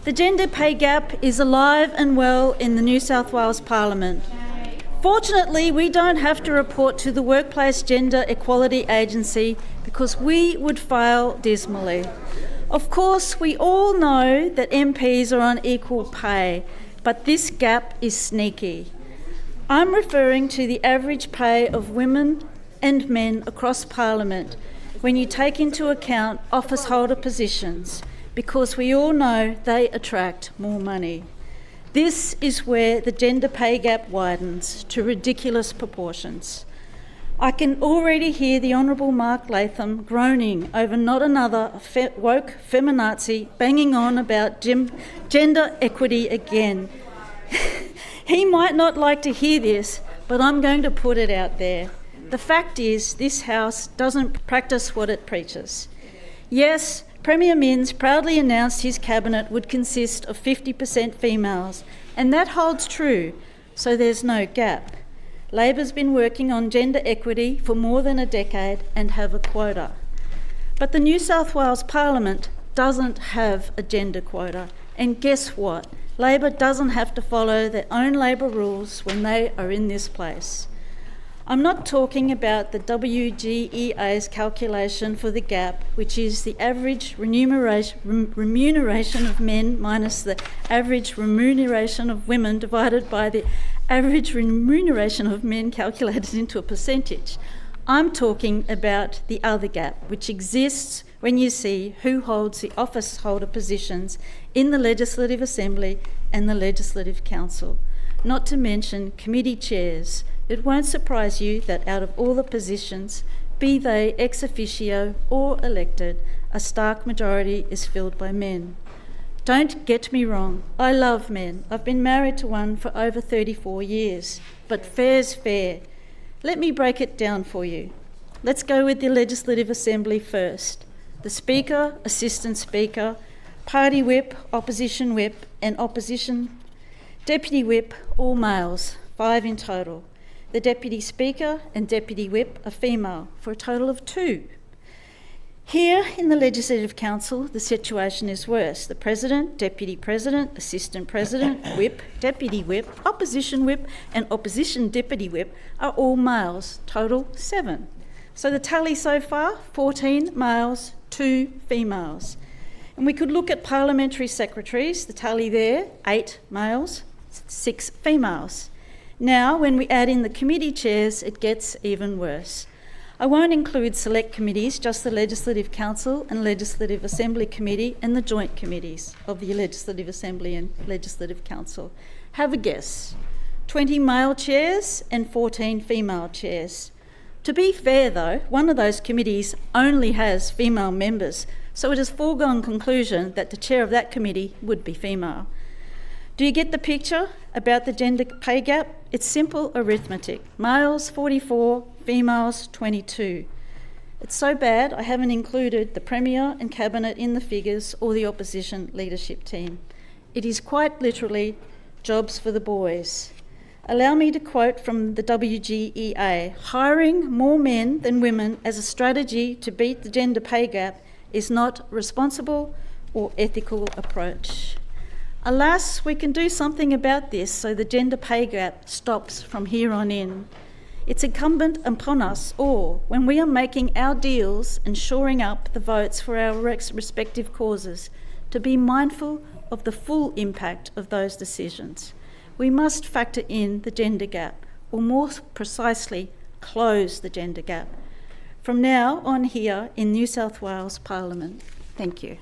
The gender pay gap is alive and well in the New South Wales Parliament. Fortunately, we don't have to report to the Workplace Gender Equality Agency because we would fail dismally. Of course, we all know that MPs are on equal pay, but this gap is sneaky. I'm referring to the average pay of women and men across Parliament when you take into account office holder positions, because we all know they attract more money. This is where the gender pay gap widens to ridiculous proportions. I can already hear the Honourable Mark Latham groaning over not another woke feminazi banging on about gender equity again. He might not like to hear this, but I'm going to put it out there. The fact is, this House doesn't practice what it preaches. Yes, Premier Minns proudly announced his cabinet would consist of 50% females, and that holds true, so there's no gap. Labor's been working on gender equity for more than a decade and have a quota. But the New South Wales Parliament doesn't have a gender quota, and guess what? Labor doesn't have to follow their own Labor rules when they are in this place. I'm not talking about the WGEA's calculation for the gap, which is the average remuneration of men minus the average remuneration of women divided by the average remuneration of men calculated into a percentage. I'm talking about the other gap, which exists when you see who holds the office holder positions in the Legislative Assembly and the Legislative Council, not to mention committee chairs. It won't surprise you that out of all the positions, be they ex officio or elected, a stark majority is filled by men. Don't get me wrong, I love men. I've been married to one for over 34 years, but fair's fair. Let me break it down for you. Let's go with the Legislative Assembly first. The Speaker, Assistant Speaker, Party Whip, Opposition Whip and Opposition Deputy Whip, all males, 5 in total. The Deputy Speaker and Deputy Whip are female, for a total of 2. Here in the Legislative Council, the situation is worse. The President, Deputy President, Assistant President, Whip, Deputy Whip, Opposition Whip and Opposition Deputy Whip are all males, total 7. So the tally so far, 14 males, 2 females. And we could look at parliamentary secretaries, the tally there, 8 males, 6 females. Now, when we add in the committee chairs, it gets even worse. I won't include select committees, just the Legislative Council and Legislative Assembly Committee and the joint committees of the Legislative Assembly and Legislative Council. Have a guess. 20 male chairs and 14 female chairs. To be fair though, one of those committees only has female members, so it is foregone conclusion that the chair of that committee would be female. Do you get the picture about the gender pay gap? It's simple arithmetic. Males 44, females 22. It's so bad I haven't included the Premier and Cabinet in the figures or the opposition leadership team. It is quite literally jobs for the boys. Allow me to quote from the WGEA, hiring more men than women as a strategy to beat the gender pay gap is not a responsible or ethical approach. Alas, we can do something about this so the gender pay gap stops from here on in. It's incumbent upon us all, when we are making our deals and shoring up the votes for our respective causes, to be mindful of the full impact of those decisions. We must factor in the gender gap, or more precisely, close the gender gap. From now on here in New South Wales Parliament. Thank you.